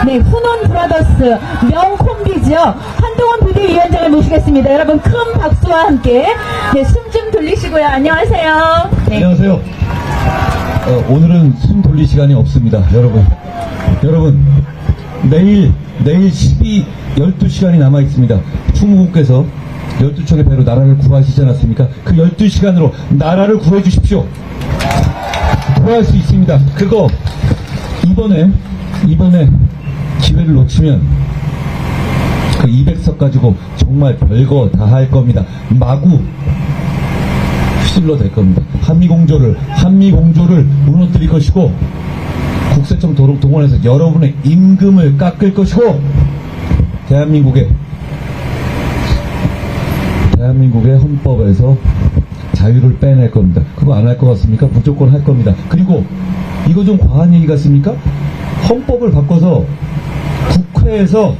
네, 훈훈 브라더스 명콤비죠. 한동훈 부대위원장을 모시겠습니다. 여러분 큰 박수와 함께 네, 숨 좀 돌리시고요. 안녕하세요. 네. 안녕하세요. 오늘은 숨 돌릴 시간이 없습니다. 여러분 내일 12시간이 남아 있습니다. 충무공께서 12척의 배로 나라를 구하시지 않았습니까? 그 12시간으로 나라를 구해 주십시오. 구할 수 있습니다. 그거 이번에 기회를 놓치면 그 200석 가지고 정말 별거 다 할 겁니다. 마구 휘둘러 댈 겁니다. 한미공조를 무너뜨릴 것이고, 국세청 동원해서 여러분의 임금을 깎을 것이고, 대한민국의 헌법에서 자유를 빼낼 겁니다. 그거 안 할 것 같습니까? 무조건 할 겁니다. 그리고 이거 좀 과한 얘기 같습니까? 헌법을 바꿔서 국회에서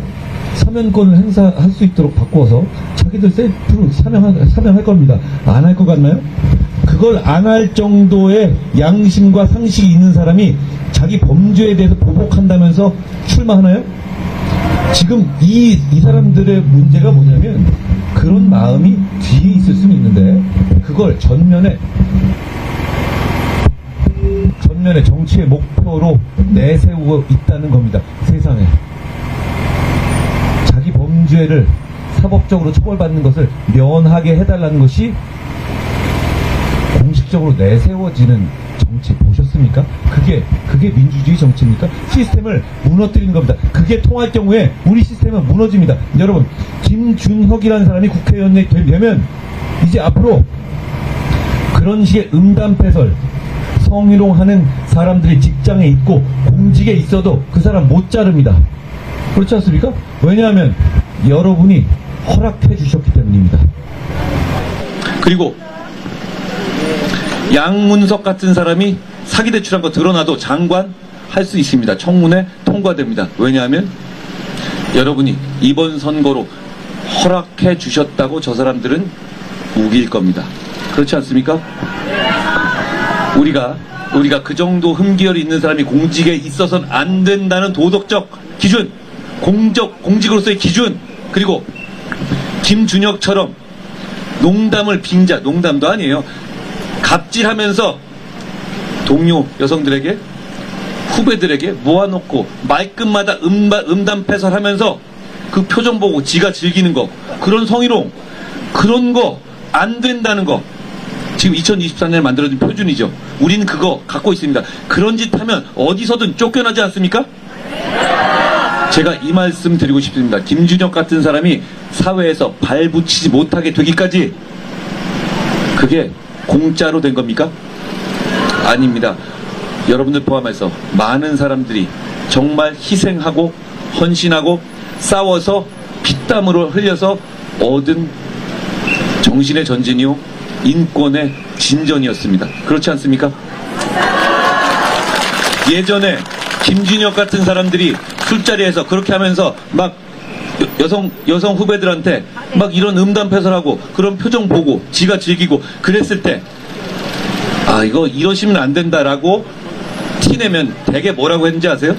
사면권을 행사할 수 있도록 바꿔서 자기들 셀프로 사면할 겁니다. 안 할 것 같나요? 그걸 안 할 정도의 양심과 상식이 있는 사람이 자기 범죄에 대해서 보복한다면서 출마하나요? 지금 이 사람들의 문제가 뭐냐면, 그런 마음이 뒤에 있을 수는 있는데 그걸 전면에 정치의 목표로 내세우고 있다는 겁니다. 세상에 자기 범죄를 사법적으로 처벌받는 것을 면하게 해달라는 것이 공식적으로 내세워지는 정치 보셨습니까? 그게 민주주의 정치입니까? 시스템을 무너뜨리는 겁니다. 그게 통할 경우에 우리 시스템은 무너집니다. 여러분, 김준혁이라는 사람이 국회의원이 되면 이제 앞으로 그런 식의 음담패설, 성희롱하는 사람들이 직장에 있고 공직에 있어도 그 사람 못 자릅니다. 그렇지 않습니까? 왜냐하면 여러분이 허락해 주셨기 때문입니다. 그리고 양문석 같은 사람이 사기 대출한 거 드러나도 장관 할 수 있습니다. 청문회 통과됩니다. 왜냐하면 여러분이 이번 선거로 허락해 주셨다고 저 사람들은 우길 겁니다. 그렇지 않습니까? 우리가 그 정도 흠결이 있는 사람이 공직에 있어서는 안 된다는 도덕적 기준, 공직으로서의 기준, 그리고 김준혁처럼 농담을 빙자, 농담도 아니에요. 갑질하면서 동료 여성들에게, 후배들에게 모아놓고 말끝마다 음담패설하면서 그 표정 보고 지가 즐기는 거, 그런 성희롱, 그런 거 안 된다는 거 지금 2024년에 만들어진 표준이죠. 우리는 그거 갖고 있습니다. 그런 짓 하면 어디서든 쫓겨나지 않습니까? 제가 이 말씀 드리고 싶습니다. 김준혁 같은 사람이 사회에서 발붙이지 못하게 되기까지 그게 공짜로 된 겁니까? 아닙니다. 여러분들 포함해서 많은 사람들이 정말 희생하고 헌신하고 싸워서 피땀으로 흘려서 얻은 정신의 전쟁이요, 인권의 진전이었습니다. 그렇지 않습니까? 예전에 김준혁 같은 사람들이 술자리에서 그렇게 하면서 막 여성 후배들한테 막 이런 음담패설하고 그런 표정 보고 지가 즐기고 그랬을 때, 아, 이거 이러시면 안 된다라고 티내면 되게 뭐라고 했는지 아세요?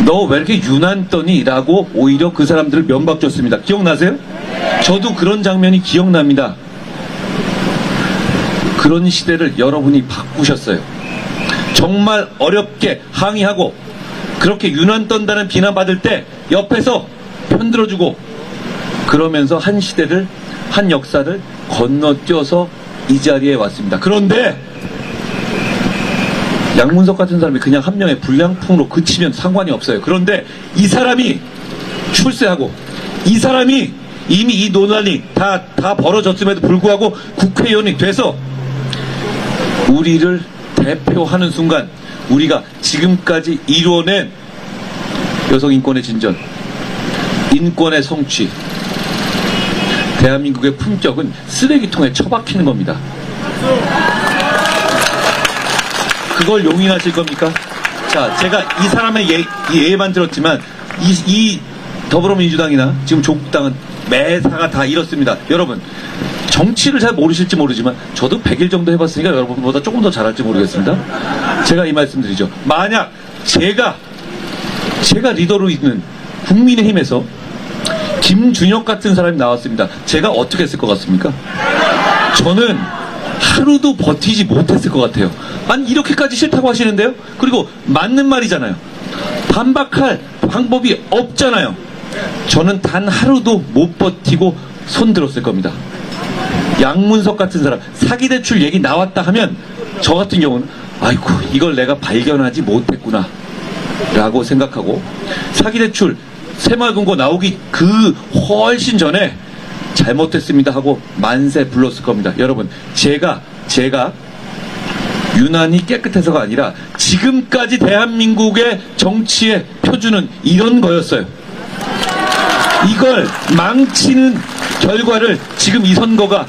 너 왜 이렇게 유난떠니? 라고 오히려 그 사람들을 면박줬습니다. 기억나세요? 저도 그런 장면이 기억납니다. 그런 시대를 여러분이 바꾸셨어요. 정말 어렵게 항의하고 그렇게 유난 떤다는 비난받을 때 옆에서 편들어주고, 그러면서 한 시대를, 한 역사를 건너뛰어서 이 자리에 왔습니다. 그런데 양문석 같은 사람이 그냥 한 명의 불량품으로 그치면 상관이 없어요. 그런데 이 사람이 출세하고 이 사람이 이미 이 논란이 다 벌어졌음에도 불구하고 국회의원이 돼서 우리를 대표하는 순간, 우리가 지금까지 이뤄낸 여성 인권의 진전, 인권의 성취, 대한민국의 품격은 쓰레기통에 처박히는 겁니다. 그걸 용인하실 겁니까? 자, 제가 이 사람의 예만 들었지만 이 더불어민주당이나 지금 조국당은 매사가 다 이렇습니다. 여러분, 정치를 잘 모르실지 모르지만 저도 100일 정도 해봤으니까 여러분보다 조금 더 잘할지 모르겠습니다. 제가 이 말씀 드리죠. 만약 제가 제가 리더로 있는 국민의힘에서 김준혁 같은 사람이 나왔습니다. 제가 어떻게 했을 것 같습니까? 저는 하루도 버티지 못했을 것 같아요. 아니 이렇게까지 싫다고 하시는데요? 그리고 맞는 말이잖아요. 반박할 방법이 없잖아요. 저는 단 하루도 못 버티고 손 들었을 겁니다. 양문석 같은 사람 사기대출 얘기 나왔다 하면 저 같은 경우는 아이고 이걸 내가 발견하지 못했구나 라고 생각하고 사기대출 새마을금고 나오기 그 훨씬 전에 잘못했습니다 하고 만세 불렀을 겁니다. 여러분 제가 유난히 깨끗해서가 아니라 지금까지 대한민국의 정치의 표준은 이런 거였어요. 이걸 망치는 결과를 지금 이 선거가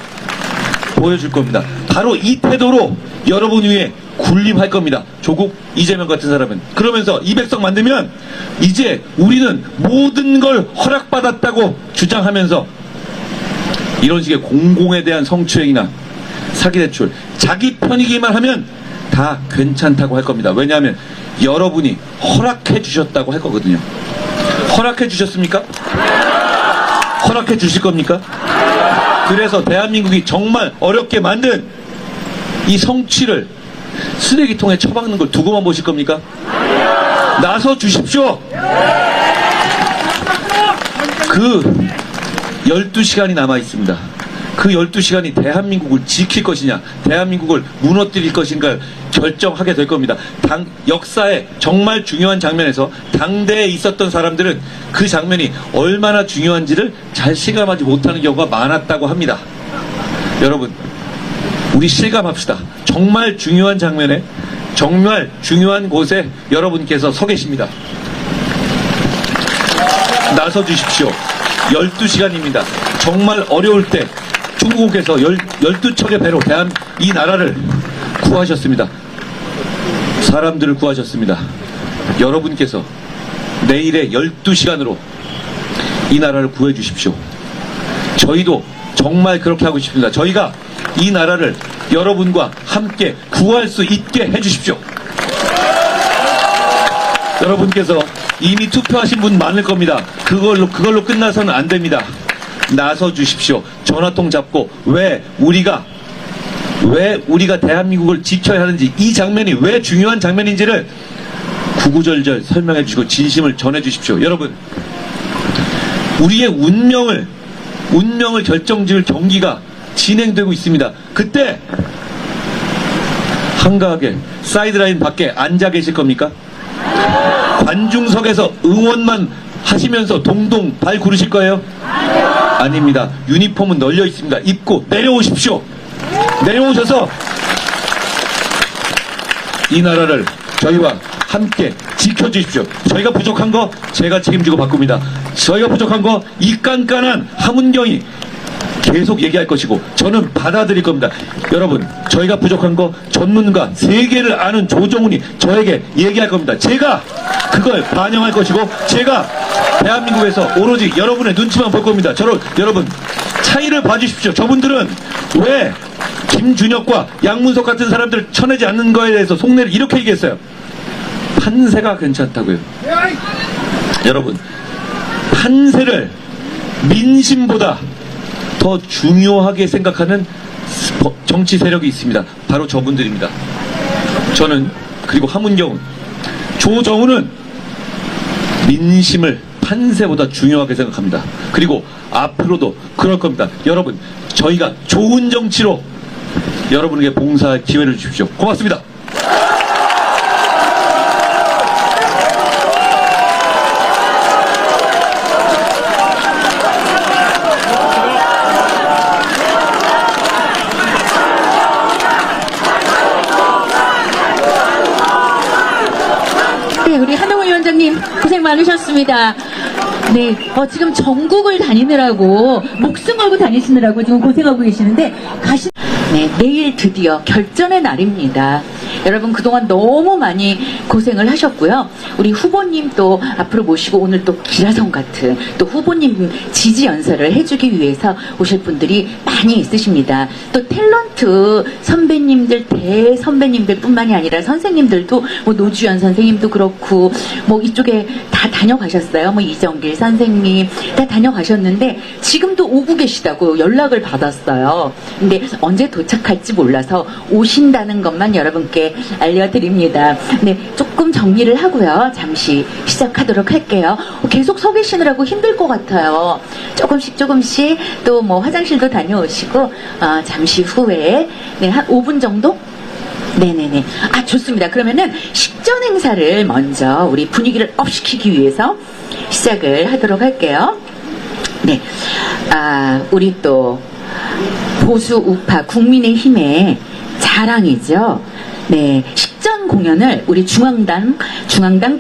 보여줄 겁니다. 바로 이 태도로 여러분 위에 군림할 겁니다. 조국 이재명 같은 사람은. 그러면서 200석 만들면 이제 우리는 모든 걸 허락받았다고 주장하면서 이런 식의 공공에 대한 성추행이나 사기대출 자기 편이기만 하면 다 괜찮다고 할 겁니다. 왜냐하면 여러분이 허락해 주셨다고 할 거거든요. 허락해 주셨습니까? 허락해 주실 겁니까? 그래서 대한민국이 정말 어렵게 만든 이 성취를 쓰레기통에 처박는 걸 두고만 보실 겁니까? 나서 주십시오. 그 12시간이 남아 있습니다. 그 12시간이 대한민국을 지킬 것이냐, 대한민국을 무너뜨릴 것인가를 결정하게 될 겁니다. 역사의 정말 중요한 장면에서 당대에 있었던 사람들은 그 장면이 얼마나 중요한지를 잘 실감하지 못하는 경우가 많았다고 합니다. 여러분, 우리 실감합시다. 정말 중요한 장면에, 정말 중요한 곳에 여러분께서 서 계십니다. 나서 주십시오. 12시간입니다. 정말 어려울 때 중국에서 12척의 배로 이 나라를 구하셨습니다. 사람들을 구하셨습니다. 여러분께서 내일의 12시간으로 이 나라를 구해 주십시오. 저희도 정말 그렇게 하고 싶습니다. 저희가 이 나라를 여러분과 함께 구할 수 있게 해주십시오. 여러분께서 이미 투표하신 분 많을 겁니다. 그걸로 끝나서는 안 됩니다. 나서 주십시오. 전화통 잡고 왜 우리가 대한민국을 지켜야 하는지, 이 장면이 왜 중요한 장면인지를 구구절절 설명해 주시고 진심을 전해 주십시오. 여러분, 우리의 운명을 결정지을 경기가 진행되고 있습니다. 그때 한가하게 사이드라인 밖에 앉아 계실 겁니까? 관중석에서 응원만 하시면서 동동 발 구르실 거예요? 아닙니다. 유니폼은 널려 있습니다. 입고 내려오십시오. 내려오셔서 이 나라를 저희와 함께 지켜주십시오. 저희가 부족한 거 제가 책임지고 바꿉니다. 저희가 부족한 거 이 깐깐한 함은경이 계속 얘기할 것이고 저는 받아들일 겁니다. 여러분, 저희가 부족한 거 전문가 세계를 아는 조정훈이 저에게 얘기할 겁니다. 제가 그걸 반영할 것이고 제가 대한민국에서 오로지 여러분의 눈치만 볼 겁니다. 여러분 차이를 봐주십시오. 저분들은 왜 김준혁과 양문석 같은 사람들을 쳐내지 않는 거에 대해서 속내를 이렇게 얘기했어요. 판세가 괜찮다고요. 여러분, 판세를 민심보다 더 중요하게 생각하는 정치 세력이 있습니다. 바로 저분들입니다. 저는, 그리고 함은경은, 조정훈은 민심을 판세보다 중요하게 생각합니다. 그리고 앞으로도 그럴 겁니다. 여러분, 저희가 좋은 정치로 여러분에게 봉사할 기회를 주십시오. 고맙습니다. 네, 우리 한동훈 위원장님 고생 많으셨습니다. 네, 지금 전국을 다니느라고 목숨 걸고 다니시느라고 지금 고생하고 계시는데 네, 내일 드디어 결전의 날입니다. 여러분 그동안 너무 많이 고생을 하셨고요. 우리 후보님 또 앞으로 모시고 오늘 또 기라성 같은 또 후보님 지지 연설을 해주기 위해서 오실 분들이 많이 있으십니다. 또 탤런트 선배님들, 대선배님들 뿐만이 아니라 선생님들도 뭐 노주현 선생님도 그렇고 뭐 이쪽에 다 다녀가셨어요. 뭐 이정길 선생님 다 다녀가셨는데 지금도 오고 계시다고 연락을 받았어요. 근데 언제 도착할지 몰라서 오신다는 것만 여러분께 알려드립니다. 네, 조금 정리를 하고요. 잠시 시작하도록 할게요. 계속 서 계시느라고 힘들 것 같아요. 조금씩 또 뭐 화장실도 다녀오시고 잠시 후에 네, 한 5분 정도? 네네네. 아, 좋습니다. 그러면은 식전 행사를 먼저 우리 분위기를 업시키기 위해서 시작을 하도록 할게요. 네. 우리 또 보수 우파 국민의힘의 자랑이죠. 네. 식전 공연을 우리 중앙당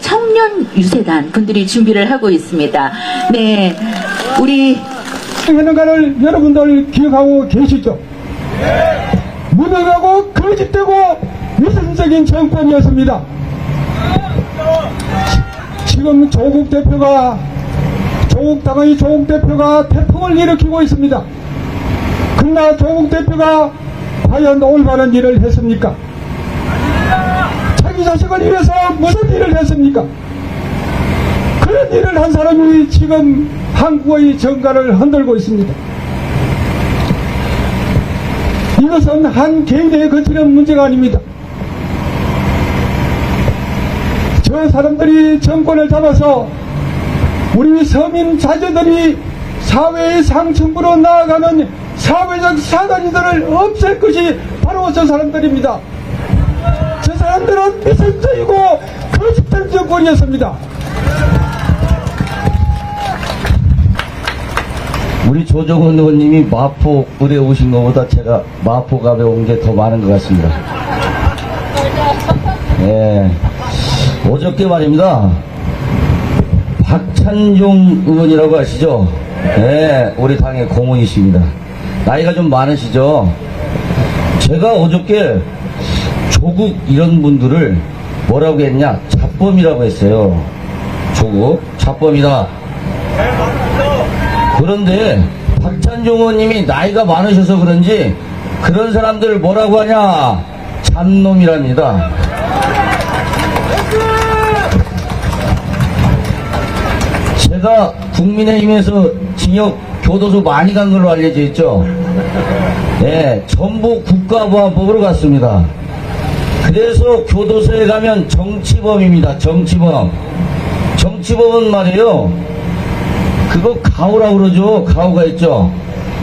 청년유세단 분들이 준비를 하고 있습니다. 네. 우리 했는가를 여러분들 기억하고 계시죠? 무능하고 거짓되고 위선적인 정권이었습니다. 지금 조국 대표가 태풍을 일으키고 있습니다. 그러나 조국 대표가 과연 올바른 일을 했습니까? 자기 자식을 위해서 무슨 일을 했습니까? 그런 일을 한 사람이 지금 한국의 정가를 흔들고 있습니다. 이것은 한 개인에 그치는 문제가 아닙니다. 저 사람들이 정권을 잡아서 우리 서민 자녀들이 사회의 상층부로 나아가는 사회적 사다리들을 없앨 것이 바로 저 사람들입니다. 저 사람들은 미선적이고 거짓된 정권이었습니다. 우리 조정훈 의원님이 마포 의뢰 오신 것보다 제가 마포 가에 온 게 더 많은 것 같습니다. 예. 어저께 말입니다. 박찬종 의원이라고 아시죠? 예, 우리 당의 고문이십니다. 나이가 좀 많으시죠? 제가 어저께 조국 이런 분들을 뭐라고 했냐? 잡범이라고 했어요. 조국, 잡범이다. 그런데 박찬종 의원님이 나이가 많으셔서 그런지 그런 사람들을 뭐라고 하냐? 잡놈이랍니다. 제가 국민의힘에서 징역 교도소 많이 간 걸로 알려져 있죠. 예, 전부 국가보안법으로 갔습니다. 그래서 교도소에 가면 정치범입니다. 정치범. 정치범은 말이에요. 그거 가오라고 그러죠. 가오가 있죠.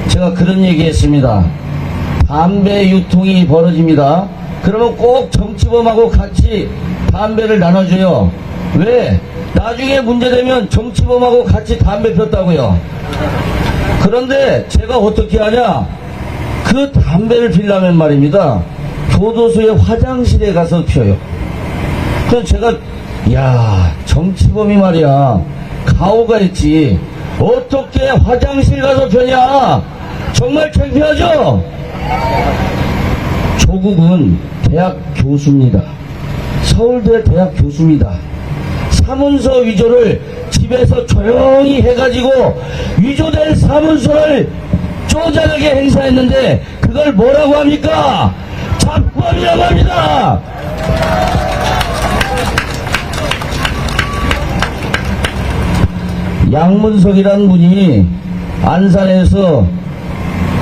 제가 그런 얘기 했습니다. 담배 유통이 벌어집니다. 그러면 꼭 정치범하고 같이 담배를 나눠줘요. 왜? 나중에 문제되면 정치범하고 같이 담배 폈다고요. 그런데 제가 어떻게 하냐? 그 담배를 피려면 말입니다. 교도소의 화장실에 가서 펴요. 그래서 제가 야, 정치범이 말이야. 가오가 있지. 어떻게 화장실 가서 펴냐? 정말 창피하죠? 조국은 대학 교수입니다. 서울대 대학 교수입니다. 사문서 위조를 집에서 조용히 해가지고 위조된 사문서를 쪼잔하게 행사했는데 그걸 뭐라고 합니까? 잡범이라고 합니다. 양문석이라는 분이 안산에서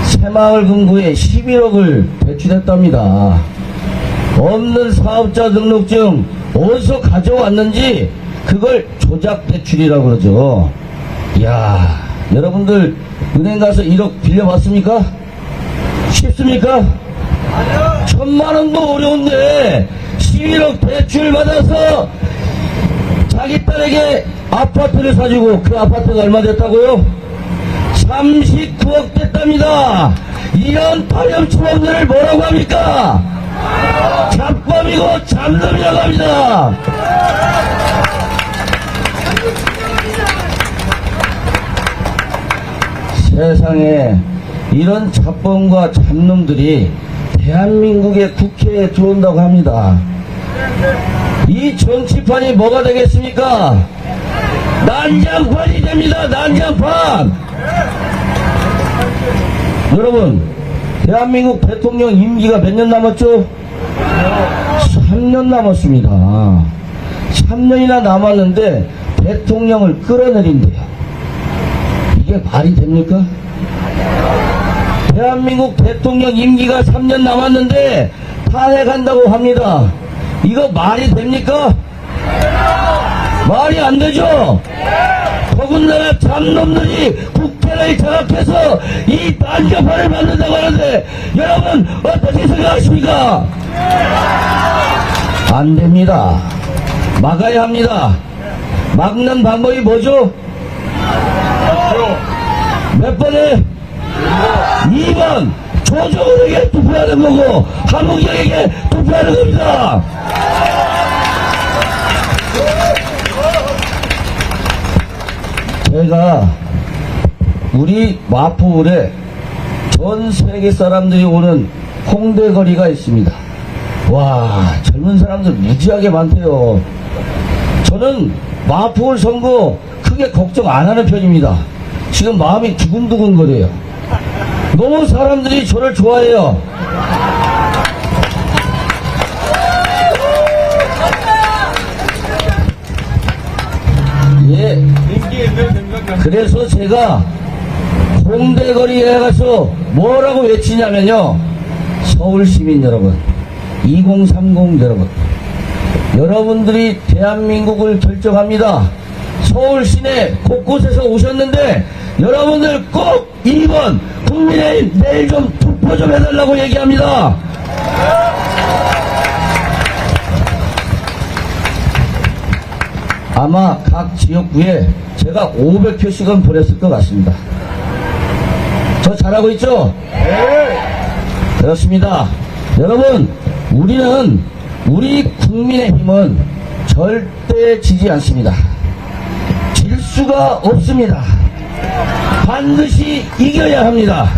새마을 금고에 11억을 대출했답니다. 없는 사업자 등록증 어디서 가져왔는지 그걸 조작 대출이라고 그러죠. 이야, 여러분들 은행 가서 1억 빌려봤습니까? 쉽습니까? 1,000만 원도 어려운데 11억 대출 받아서 자기 딸에게 아파트를 사주고 그 아파트가 얼마 됐다고요? 39억 됐답니다. 이런 파렴치범들을 뭐라고 합니까? 잡범이고 잡놈이라고 합니다. 세상에 이런 잡범과 잡놈들이 대한민국의 국회에 들어온다고 합니다. 이 정치판이 뭐가 되겠습니까? 난장판이 됩니다. 난장판. 여러분, 대한민국 대통령 임기가 몇 년 남았죠? 3년 남았습니다. 3년이나 남았는데 대통령을 끌어내린대요. 이게 말이 됩니까? 대한민국 대통령 임기가 3년 남았는데 탄핵한다고 합니다. 이거 말이 됩니까? 말이 안 되죠? 더군다나 참놈들이 국회를 장악해서 이 난장판을 만든다고 하는데 여러분 어떻게 생각하십니까? 안 됩니다. 막아야 합니다. 막는 방법이 뭐죠? 몇 번에? 2번 조정은에게 투표하는 거고 한국영에게 투표하는 겁니다. 제가 우리 마포울에 전 세계 사람들이 오는 홍대 거리가 있습니다. 와, 젊은 사람들 무지하게 많대요. 저는 마포울 선거 크게 걱정 안 하는 편입니다. 지금 마음이 두근두근 거려요. 너무 사람들이 저를 좋아해요. 예. 그래서 제가 홍대 거리에 가서 뭐라고 외치냐면요. 서울 시민 여러분, 2030 여러분, 여러분들이 대한민국을 결정합니다. 서울 시내 곳곳에서 오셨는데 여러분들 꼭 2번 국민의힘 내일 좀 투표 좀 해달라고 얘기합니다. 아마 각 지역구에 제가 500표씩은 보냈을 것 같습니다. 저 잘하고 있죠? 그렇습니다. 여러분, 우리 국민의힘은 절대 지지 않습니다. 질 수가 없습니다. 반드시 이겨야 합니다.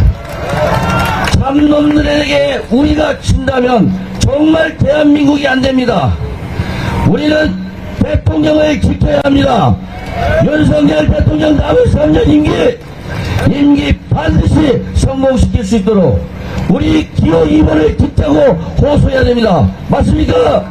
참놈들에게 우리가 진다면 정말 대한민국이 안 됩니다. 우리는 대통령을 지켜야 합니다. 윤석열 대통령 남은 3년 임기 반드시 성공시킬 수 있도록 우리 기호 2번을 듣자고 호소해야 됩니다. 맞습니까?